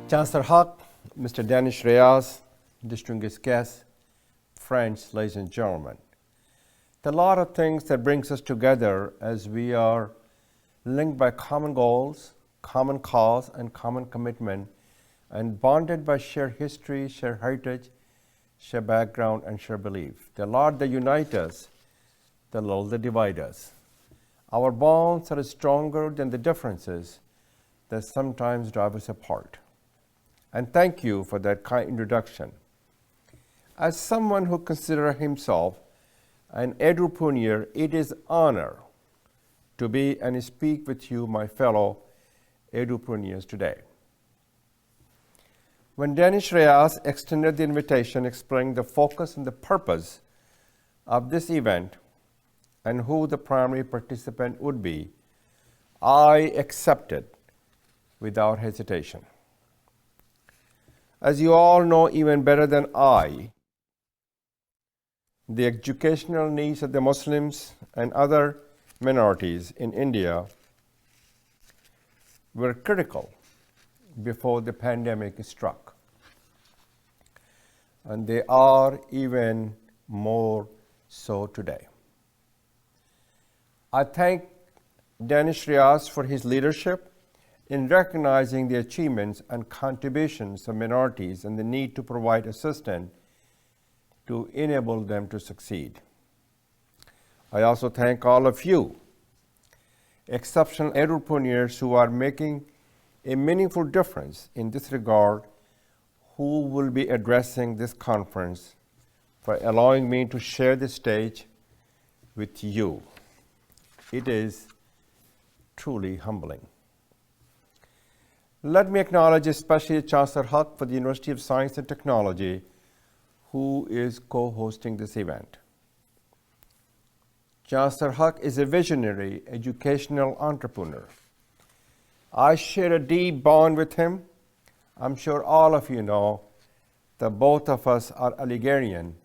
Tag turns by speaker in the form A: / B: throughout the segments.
A: Chancellor Haq, Mr. Danish Reyes, distinguished guests, friends, ladies and gentlemen. There are a lot of things that brings us together as we are linked by common goals, common cause, and common commitment, and bonded by shared history, shared heritage, shared background, and shared belief. There are a lot that unite us, there are little that divide us. Our bonds are stronger than the differences that sometimes drive us apart. And thank you for that kind introduction. As someone who considers himself an Edupreneur, it is an honor to be and speak with you, my fellow Edupreneurs, today. When Danish Reyes extended the invitation explaining the focus and the purpose of this event and who the primary participant would be, I accepted without hesitation. As you all know even better than I, the educational needs of the Muslims and other minorities in India were critical before the pandemic struck. And they are even more so today. I thank Danish Reyes for his leadership in recognizing the achievements and contributions of minorities and the need to provide assistance to enable them to succeed. I also thank all of you, exceptional Edupreneurs who are making a meaningful difference in this regard, who will be addressing this conference, for allowing me to share the stage with you. It is truly humbling. Let me acknowledge especially Chancellor Haq for the University of Science and Technology, who is co-hosting this event. Chancellor Haq is a visionary educational entrepreneur. I share a deep bond with him. I'm sure all of you know that both of us are Alligerian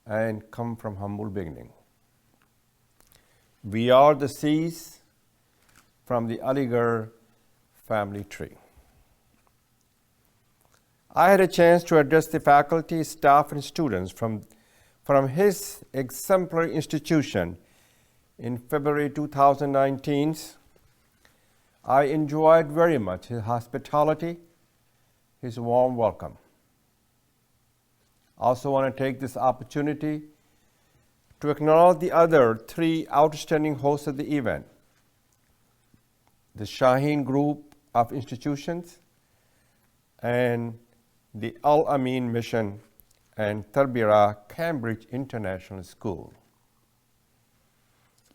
A: and come from humble beginning. We are the seeds from the Aligarh family tree. I had a chance to address the faculty, staff, and students from his exemplary institution in February 2019. I enjoyed very much his hospitality, his warm welcome. I also want to take this opportunity to acknowledge the other three outstanding hosts of the event: the Shaheen Group of institutions and the Al-Amin Mission and Tarbiyah Cambridge International School.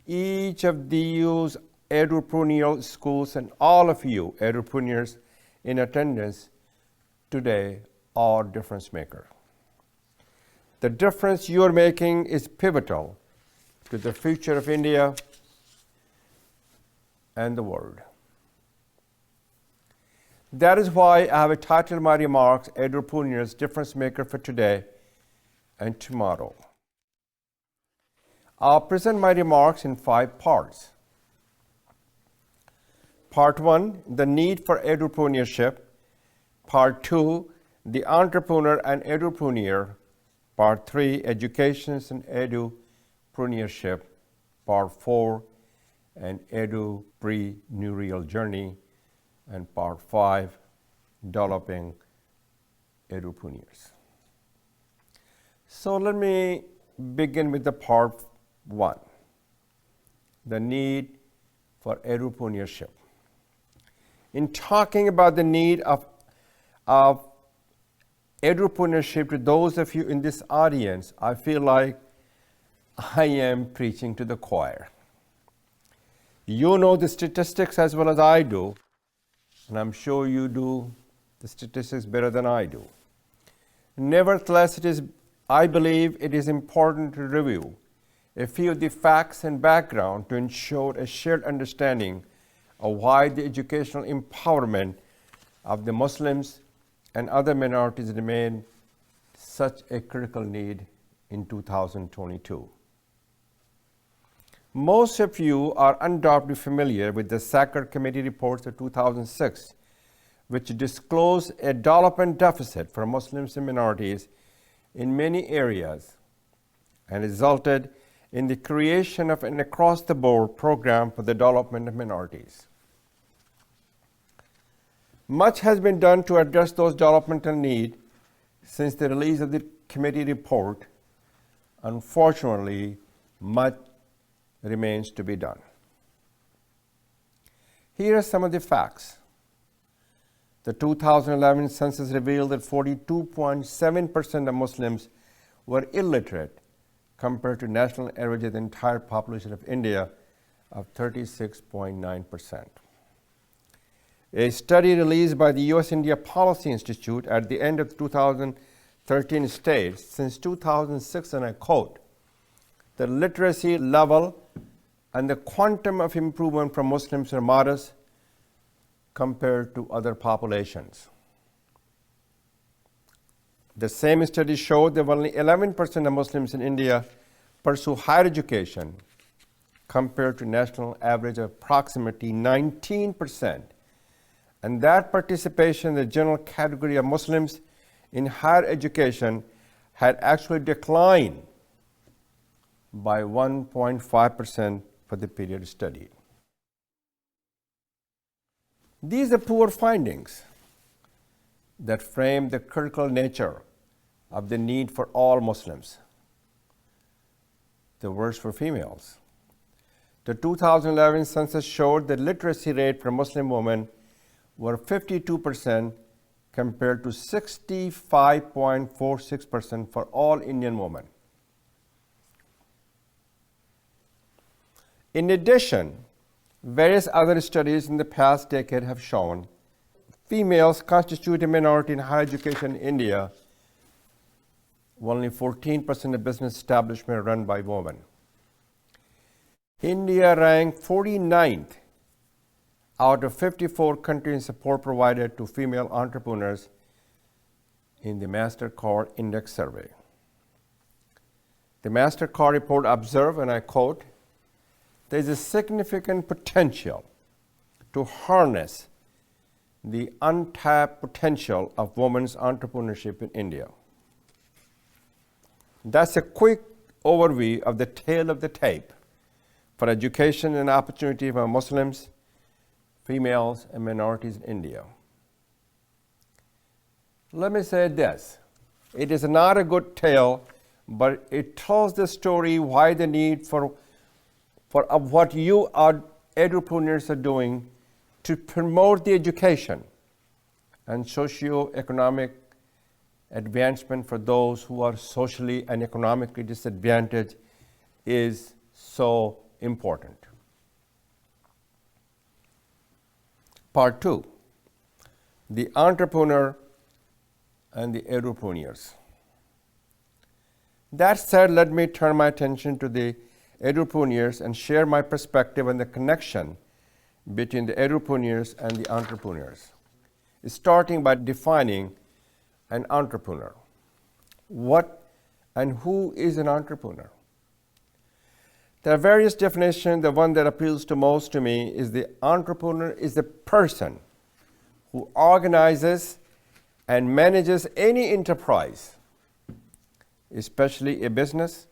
A: Each of these Edupreneur schools and all of you Edupreneurs in attendance today are difference makers. The difference you are making is pivotal to the future of India and the world. That is why I have titled my remarks, Edupreneurs, Difference Maker for Today and Tomorrow. I'll present my remarks in 5 parts. Part 1, the need for Edupreneurship. Part 2, the entrepreneur and Edupreneur. Part 3, education and Edupreneurship. Part 4, an Edupreneurial journey. And part 5, developing Edupreneurs. So let me begin with the part 1, the need for Edupreneurship. In talking about the need of Edupreneurship to those of you in this audience, I feel like I am preaching to the choir. You know the statistics as well as I do, and I'm sure you do the statistics better than I do. Nevertheless, I believe it is important to review a few of the facts and background to ensure a shared understanding of why the educational empowerment of the Muslims and other minorities remain such a critical need in 2022. Most of you are undoubtedly familiar with the Sacred Committee reports of 2006, which disclose a development deficit for Muslims and minorities in many areas and resulted in the creation of an across-the-board program for the development of minorities. Much has been done to address those developmental needs since the release of the committee report. Unfortunately, much remains to be done. Here are some of the facts. The 2011 census revealed that 42.7% of Muslims were illiterate compared to national average of the entire population of India of 36.9%. A study released by the U.S.-India Policy Institute at the end of 2013 states, since 2006, and I quote, the literacy level and the quantum of improvement for Muslims are modest compared to other populations. The same study showed that only 11% of Muslims in India pursue higher education compared to national average of approximately 19%. And that participation in the general category of Muslims in higher education had actually declined by 1.5% for the period studied. These are poor findings that frame the critical nature of the need for all Muslims. The worst for females. The 2011 census showed the literacy rate for Muslim women were 52% compared to 65.46% for all Indian women. In addition, various other studies in the past decade have shown females constitute a minority in higher education in India. Only 14% of business establishments are run by women. India ranked 49th out of 54 countries in support provided to female entrepreneurs in the MasterCard Index Survey. The MasterCard report observed, and I quote, there is a significant potential to harness the untapped potential of women's entrepreneurship in India. That's a quick overview of the tale of the tape for education and opportunity for Muslims, females, and minorities in India. Let me say this. It is not a good tale, but it tells the story why the need for what you Edupreneurs are doing to promote the education and socio-economic advancement for those who are socially and economically disadvantaged is so important. Part 2, the entrepreneur and the Edupreneurs. That said, let me turn my attention to the Edupreneurs and share my perspective on the connection between the Edupreneurs and the entrepreneurs. Starting by defining an entrepreneur. What and who is an entrepreneur? There are various definitions. The one that appeals to most to me is the entrepreneur is the person who organizes and manages any enterprise, especially a business,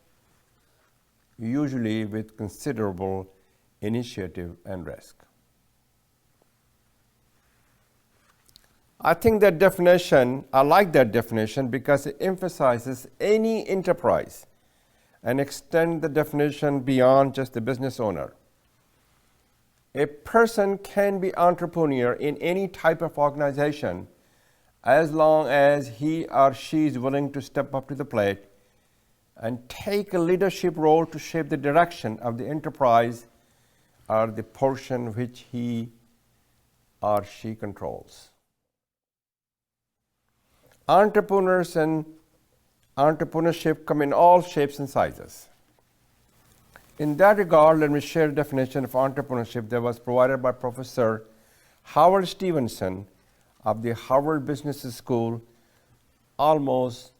A: usually with considerable initiative and risk. I think that definition, I like that definition because it emphasizes any enterprise and extend the definition beyond just the business owner. A person can be entrepreneur in any type of organization as long as he or she is willing to step up to the plate and take a leadership role to shape the direction of the enterprise or the portion which he or she controls. Entrepreneurs and entrepreneurship come in all shapes and sizes. In that regard, let me share a definition of entrepreneurship that was provided by Professor Howard Stevenson of the Harvard Business School almost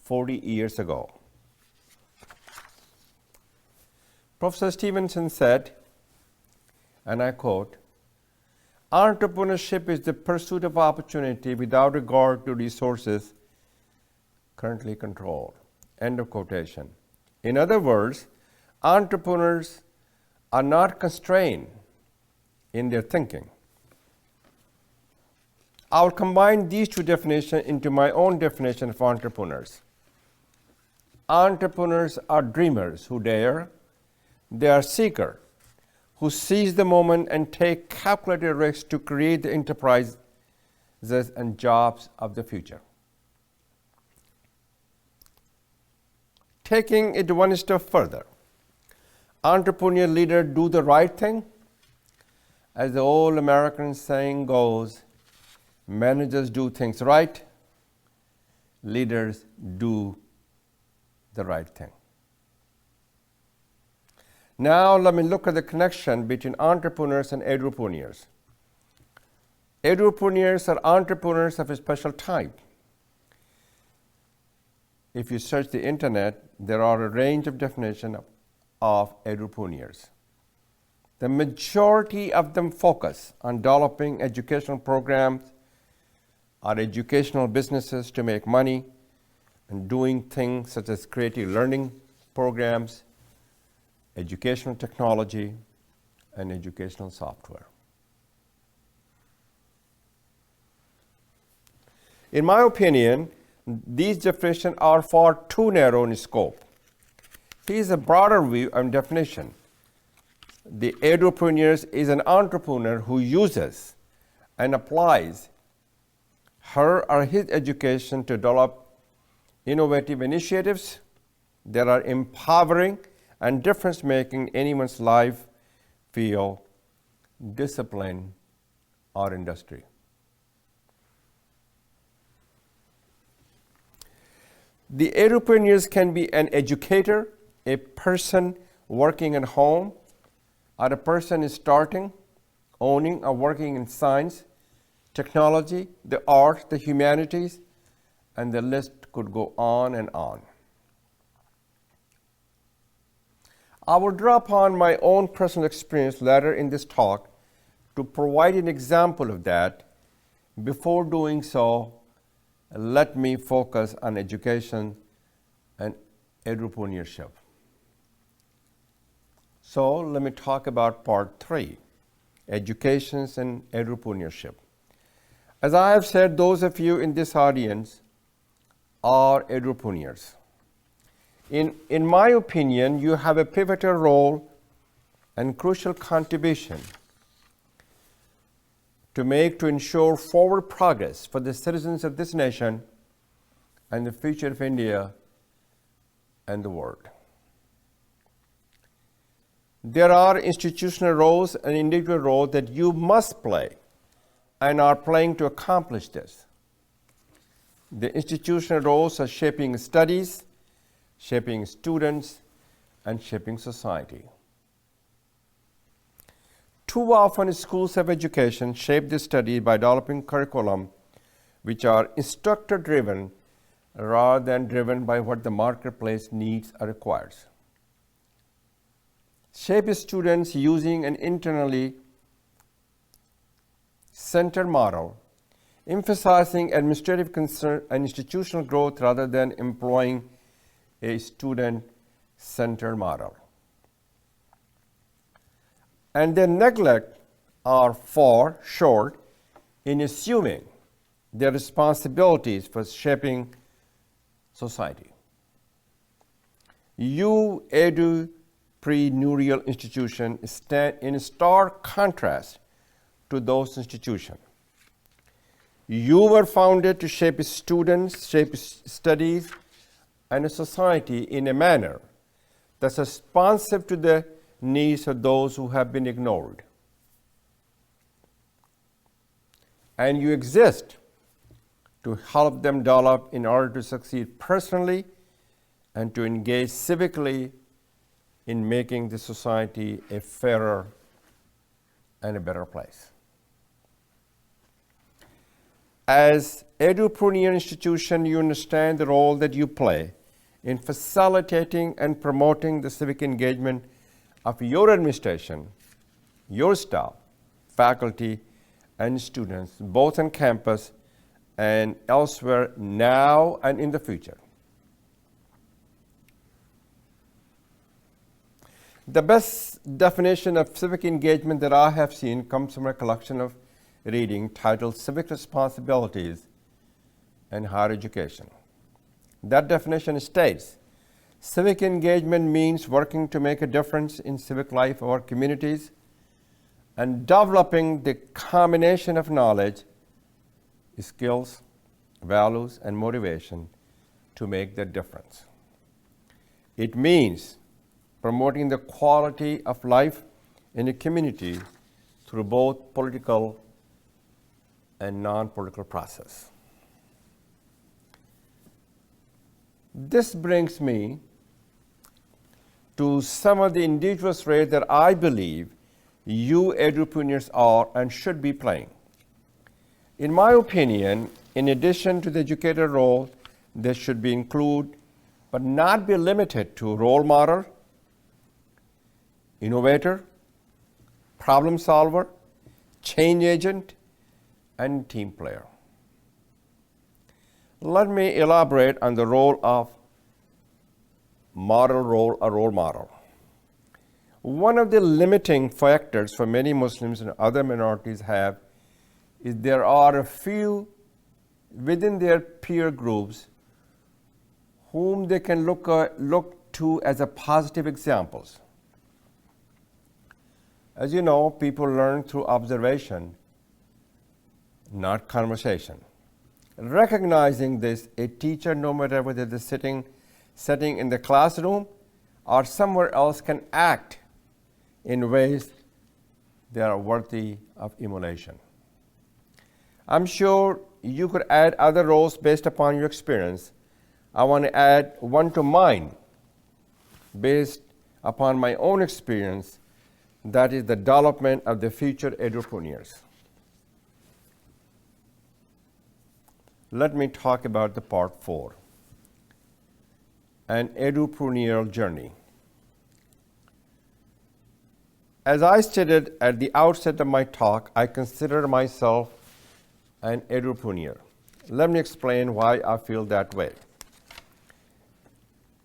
A: 40 years ago. Professor Stevenson said, and I quote, Entrepreneurship is the pursuit of opportunity without regard to resources currently controlled. End of quotation. In other words, entrepreneurs are not constrained in their thinking. I will combine these two definitions into my own definition of entrepreneurs. Entrepreneurs are dreamers who dare. They are seekers who seize the moment and take calculated risks to create the enterprises and jobs of the future. Taking it one step further, entrepreneur leaders do the right thing. As the old American saying goes, managers do things right, leaders do the right thing. Now let me look at the connection between entrepreneurs and edupreneurs. Edupreneurs are entrepreneurs of a special type. If you search the internet, there are a range of definitions of edupreneurs. The majority of them focus on developing educational programs or educational businesses to make money and doing things such as creative learning programs, educational technology, and educational software. In my opinion, these definitions are far too narrow in scope. Here's a broader view and definition. The edupreneur is an entrepreneur who uses and applies her or his education to develop innovative initiatives that are empowering and difference-making in anyone's life, field, discipline, or industry. The edupreneurs can be an educator, a person working at home, or a person starting, owning, or working in science, technology, the arts, the humanities, and the list could go on and on. I will draw upon my own personal experience later in this talk to provide an example of that. Before doing so, let me focus on education and edupreneurship. So let me talk about part 3, education and edupreneurship. As I have said, those of you in this audience are edupreneurs. In my opinion, you have a pivotal role and crucial contribution to make to ensure forward progress for the citizens of this nation and the future of India and the world. There are institutional roles and individual roles that you must play and are playing to accomplish this. The institutional roles are shaping studies, shaping students, and shaping society. Too often, schools of education shape the study by developing curriculum which are instructor-driven rather than driven by what the marketplace needs or requires. Shape students using an internally centered model, emphasizing administrative concern and institutional growth rather than employing a student-centered model. And they neglect or fall short in assuming their responsibilities for shaping society. You edupreneurial institutions stand in stark contrast to those institutions. You were founded to shape students, shape studies, and a society in a manner that's responsive to the needs of those who have been ignored. And you exist to help them develop in order to succeed personally and to engage civically in making the society a fairer and a better place. As edupreneur institution, you understand the role that you play in facilitating and promoting the civic engagement of your administration, your staff, faculty, and students, both on campus and elsewhere, now and in the future. The best definition of civic engagement that I have seen comes from a collection of reading titled Civic Responsibilities in Higher Education. That definition states, civic engagement means working to make a difference in civic life of our communities and developing the combination of knowledge, skills, values, and motivation to make that difference. It means promoting the quality of life in a community through both political and non-political process. This brings me to some of the individual roles that I believe you Edupreneurs are and should be playing. In my opinion, in addition to the educator role, there should be include, but not be limited to, role model, innovator, problem solver, change agent, and team player. Let me elaborate on the role of role model. One of the limiting factors for many Muslims and other minorities is there are a few within their peer groups whom they can look to as a positive examples. As you know, people learn through observation, not conversation. Recognizing this, a teacher, no matter whether they're sitting in the classroom or somewhere else, can act in ways that are worthy of emulation. I'm sure you could add other roles based upon your experience. I want to add one to mine based upon my own experience, that is the development of the future Edupreneurs. Let me talk about the part 4, an Edupreneurial journey. As I stated at the outset of my talk, I consider myself an Edupreneur. Let me explain why I feel that way.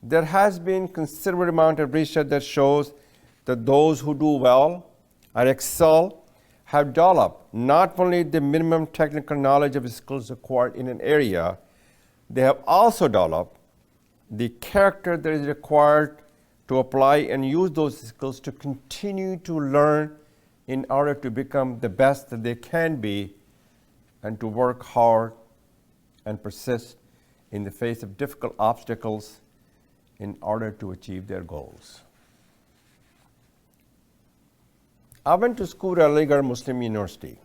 A: There has been considerable amount of research that shows that those who do well or excel have developed not only the minimum technical knowledge of skills acquired in an area, they have also developed the character that is required to apply and use those skills to continue to learn in order to become the best that they can be and to work hard and persist in the face of difficult obstacles in order to achieve their goals. I went to school at Aligarh Muslim University.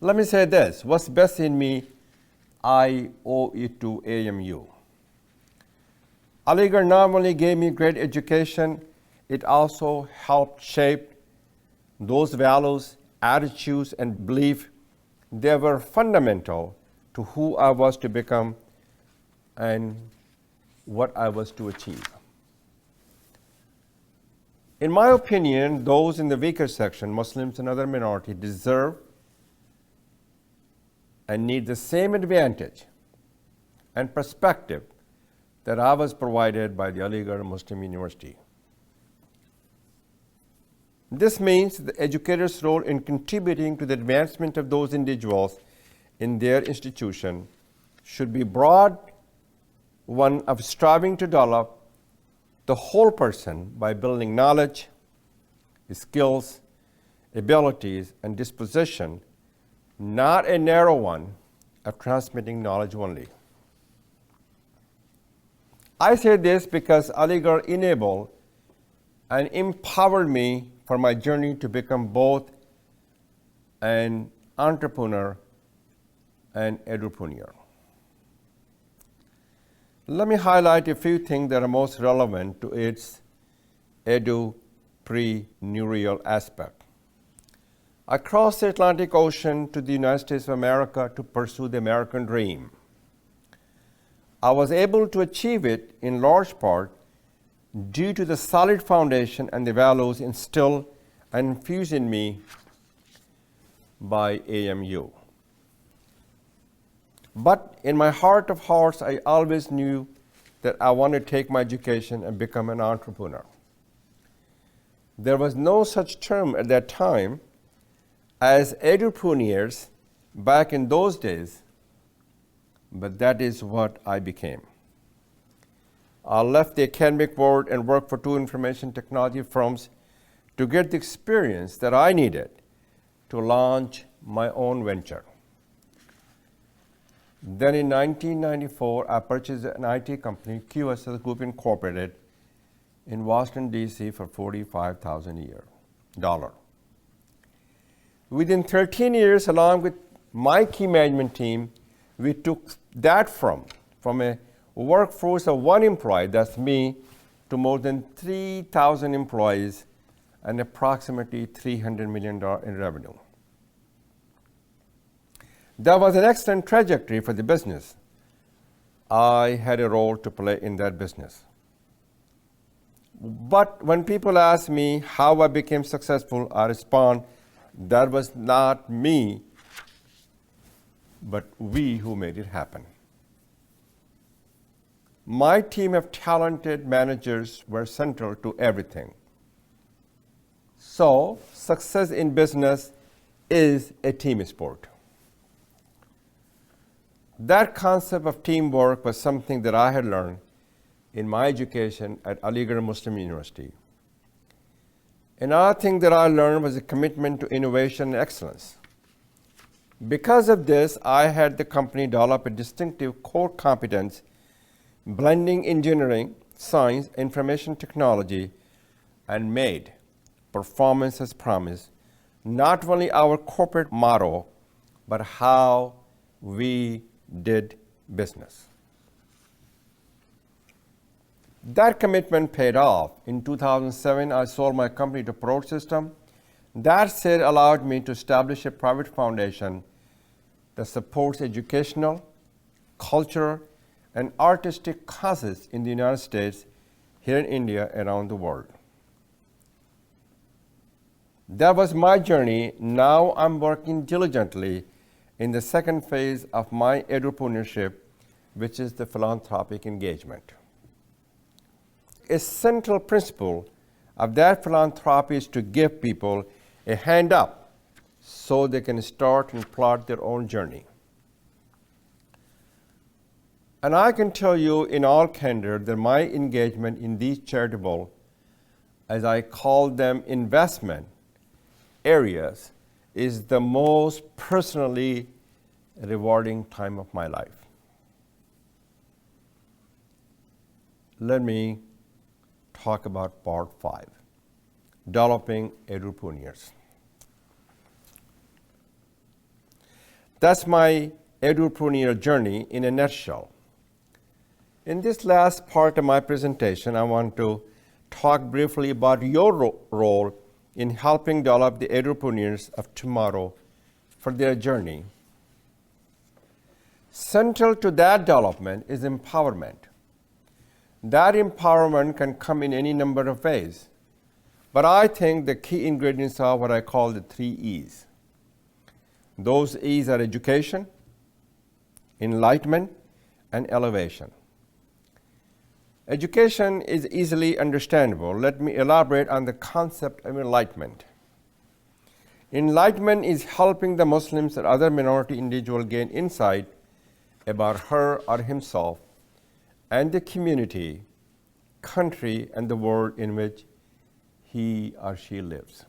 A: Let me say this, what's best in me, I owe it to AMU. Aligarh not only gave me great education, it also helped shape those values, attitudes, and beliefs that were fundamental to who I was to become and what I was to achieve. In my opinion, those in the weaker section, Muslims and other minorities, deserve and need the same advantage and perspective that I was provided by the Aligarh Muslim University. This means the educator's role in contributing to the advancement of those individuals in their institution should be broad, one of striving to develop the whole person by building knowledge, skills, abilities, and disposition, not a narrow one of transmitting knowledge only. I say this because Aligarh enabled and empowered me for my journey to become both an entrepreneur and Edupreneur. Let me highlight a few things that are most relevant to its Edupreneurial aspect. I crossed the Atlantic Ocean to the United States of America to pursue the American dream. I was able to achieve it in large part due to the solid foundation and the values instilled and infused in me by AMU. But in my heart of hearts, I always knew that I wanted to take my education and become an entrepreneur. There was no such term at that time as Edupreneurs back in those days, but that is what I became. I left the academic world and worked for 2 information technology firms to get the experience that I needed to launch my own venture. Then in 1994, I purchased an IT company, QSS Group Incorporated, in Washington, D.C. for $45,000 a year. Within 13 years, along with my key management team, we took that from a workforce of 1 employee, that's me, to more than 3,000 employees and approximately $300 million in revenue. That was an excellent trajectory for the business. I had a role to play in that business. But when people ask me how I became successful, I respond, that was not me, but we who made it happen. My team of talented managers were central to everything. So, success in business is a team sport. That concept of teamwork was something that I had learned in my education at Aligarh Muslim University. Another thing that I learned was a commitment to innovation and excellence. Because of this, I had the company develop a distinctive core competence, blending engineering, science, information technology, and made performance as promise not only our corporate motto, but how we did business. That commitment paid off. In 2007, I sold my company to Pro System. That sale allowed me to establish a private foundation that supports educational, cultural, and artistic causes in the United States, here in India, and around the world. That was my journey. Now I'm working diligently in the second phase of my Edupreneurship, which is the Philanthropic Engagement. A central principle of that philanthropy is to give people a hand up so they can start and plot their own journey. And I can tell you in all candor that my engagement in these charitable, as I call them, investment areas, is the most personally rewarding time of my life. Let me talk about part 5, developing Edupreneurs. That's my Edupreneur journey in a nutshell. In this last part of my presentation, I want to talk briefly about your role in helping develop the Edupreneurs of tomorrow for their journey. Central to that development is empowerment. That empowerment can come in any number of ways, but I think the key ingredients are what I call the 3 E's. Those E's are education, enlightenment, and elevation. Education is easily understandable. Let me elaborate on the concept of enlightenment. Enlightenment is helping the Muslims and other minority individuals gain insight about her or himself and the community, country, and the world in which he or she lives.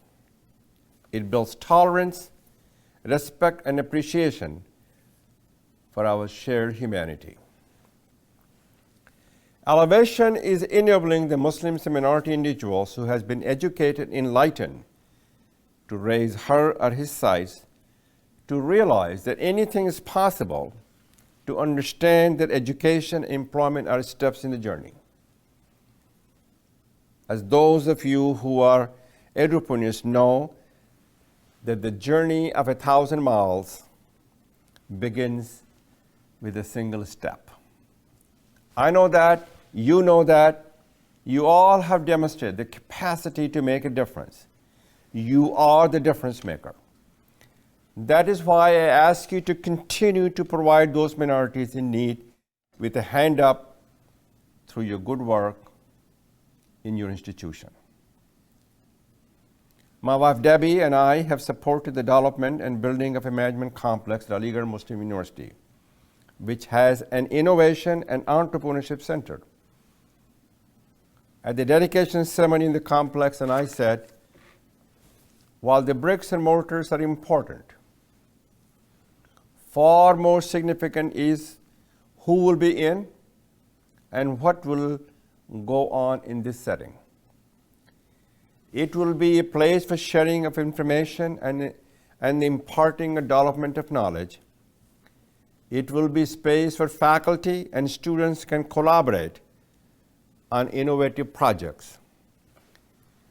A: It builds tolerance, respect, and appreciation for our shared humanity. Elevation is enabling the Muslims and minority individuals who has been educated, enlightened, to raise her or his sights, to realize that anything is possible, to understand that education and employment are steps in the journey. As those of you who are Edupreneurs know, that the journey of 1,000 miles begins with a single step. I know that, you know that, you all have demonstrated the capacity to make a difference. You are the difference maker. That is why I ask you to continue to provide those minorities in need with a hand up through your good work in your institution. My wife Debbie and I have supported the development and building of a management complex at Aligarh Muslim University, which has an innovation and entrepreneurship center. At the dedication ceremony in the complex, and I said, while the bricks and mortars are important, far more significant is who will be in and what will go on in this setting. It will be a place for sharing of information and imparting a development of knowledge. It will be space where faculty and students can collaborate on innovative projects.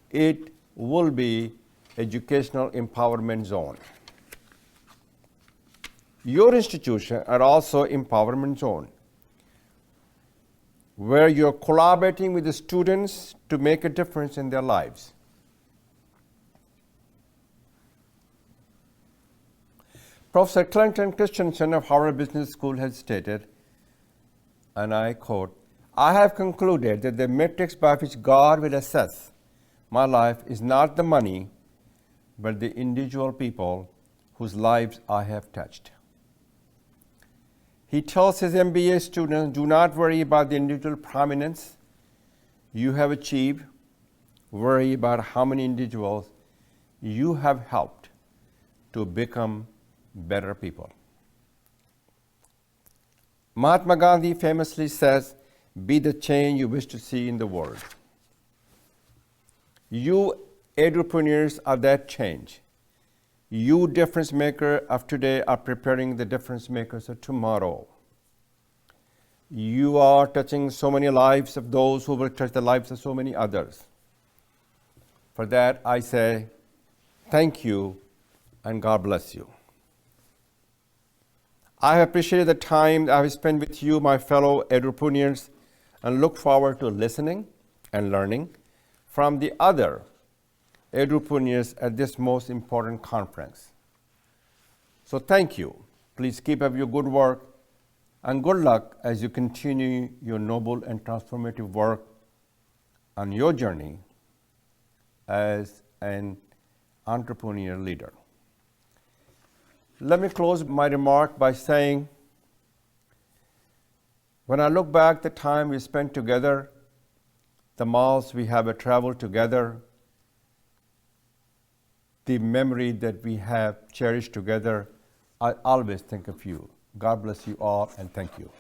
A: It will be educational empowerment zone. Your institution are also empowerment zone, where you're collaborating with the students to make a difference in their lives. Professor Clinton Christensen of Harvard Business School has stated, and I quote, "I have concluded that the metrics by which God will assess my life is not the money, but the individual people whose lives I have touched." He tells his MBA students, do not worry about the individual prominence you have achieved, worry about how many individuals you have helped to become better people. Mahatma Gandhi famously says, be the change you wish to see in the world. You Edupreneurs are that change. You difference makers of today are preparing the difference makers of tomorrow. You are touching so many lives of those who will touch the lives of so many others. For that I say, thank you and God bless you. I have appreciated the time I have spent with you, my fellow Edupreneurs, and look forward to listening and learning from the other Edupreneurs at this most important conference. So thank you. Please keep up your good work and good luck as you continue your noble and transformative work on your journey as an entrepreneur leader. Let me close my remark by saying, when I look back the time we spent together, the miles we have traveled together, the memory that we have cherished together, I always think of you. God bless you all and thank you.